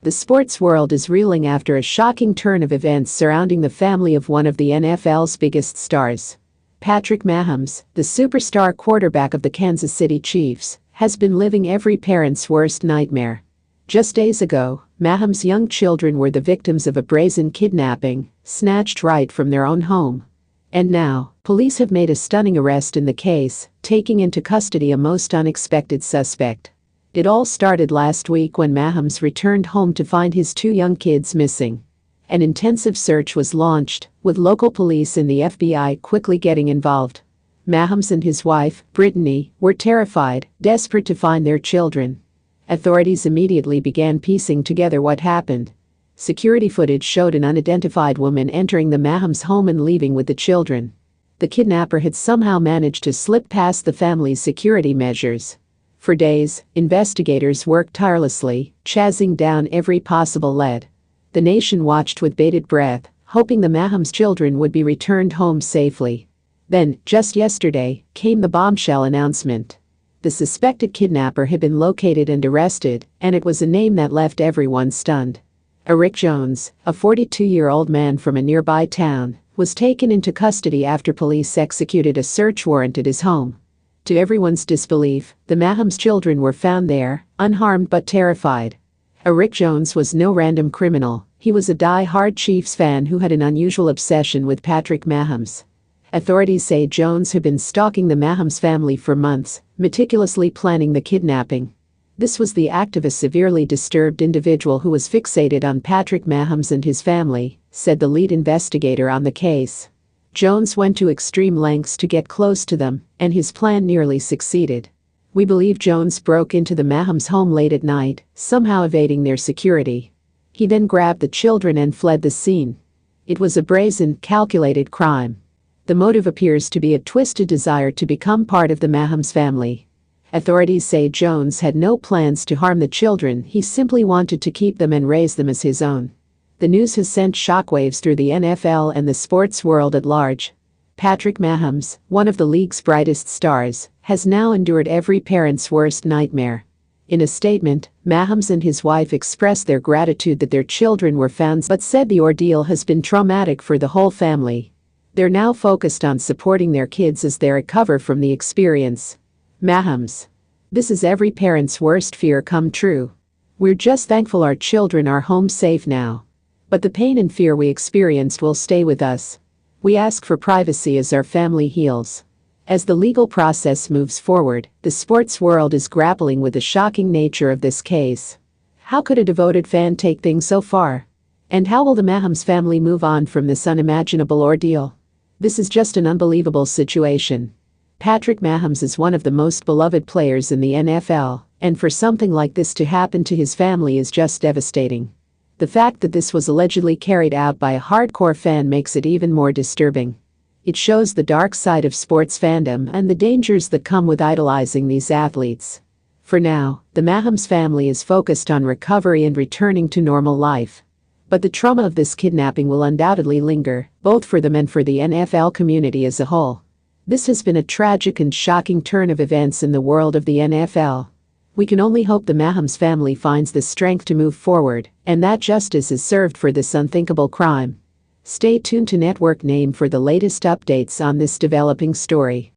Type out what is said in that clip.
The sports world is reeling after a shocking turn of events surrounding the family of one of the NFL's biggest stars. Patrick Mahomes, the superstar quarterback of the Kansas City Chiefs, has been living every parent's worst nightmare. Just days ago, Mahomes' young children were the victims of a brazen kidnapping, snatched right from their own home. And now, police have made a stunning arrest in the case, taking into custody a most unexpected suspect. It all started last week when Mahomes returned home to find his two young kids missing. An intensive search was launched, with local police and the FBI quickly getting involved. Mahomes and his wife, Brittany, were terrified, desperate to find their children. Authorities immediately began piecing together what happened. Security footage showed an unidentified woman entering the Mahomes home and leaving with the children. The kidnapper had somehow managed to slip past the family's security measures. For days, investigators worked tirelessly, chasing down every possible lead. The nation watched with bated breath, hoping the Mahomes children would be returned home safely. Then, just yesterday, came the bombshell announcement. The suspected kidnapper had been located and arrested, and it was a name that left everyone stunned. Aric Jone, a 42-year-old man from a nearby town, was taken into custody after police executed a search warrant at his home. To everyone's disbelief, the Mahomes children were found there, unharmed but terrified. Aric Jone was no random criminal, he was a die-hard Chiefs fan who had an unusual obsession with Patrick Mahomes. Authorities say Jone had been stalking the Mahomes family for months, meticulously planning the kidnapping. This was the act of a severely disturbed individual who was fixated on Patrick Mahomes and his family, said the lead investigator on the case. Jone went to extreme lengths to get close to them, and his plan nearly succeeded. We believe Jone broke into the Mahomes home late at night, somehow evading their security. He then grabbed the children and fled the scene. It was a brazen, calculated crime. The motive appears to be a twisted desire to become part of the Mahomes family. Authorities say Jone had no plans to harm the children, he simply wanted to keep them and raise them as his own. The news has sent shockwaves through the NFL and the sports world at large. Patrick Mahomes, one of the league's brightest stars, has now endured every parent's worst nightmare. In a statement, Mahomes and his wife expressed their gratitude that their children were found but said the ordeal has been traumatic for the whole family. They're now focused on supporting their kids as they recover from the experience. Mahomes: "This is every parent's worst fear come true. We're just thankful our children are home safe now. But the pain and fear we experienced will stay with us. We ask for privacy as our family heals." As the legal process moves forward, the sports world is grappling with the shocking nature of this case. How could a devoted fan take things so far? And how will the Mahomes family move on from this unimaginable ordeal? This is just an unbelievable situation. Patrick Mahomes is one of the most beloved players in the NFL, and for something like this to happen to his family is just devastating. The fact that this was allegedly carried out by a hardcore fan makes it even more disturbing. It shows the dark side of sports fandom and the dangers that come with idolizing these athletes. For now, the Mahomes family is focused on recovery and returning to normal life. But the trauma of this kidnapping will undoubtedly linger, both for them and for the NFL community as a whole. This has been a tragic and shocking turn of events in the world of the NFL. We can only hope the Mahomes family finds the strength to move forward, and that justice is served for this unthinkable crime. Stay tuned to Network Name for the latest updates on this developing story.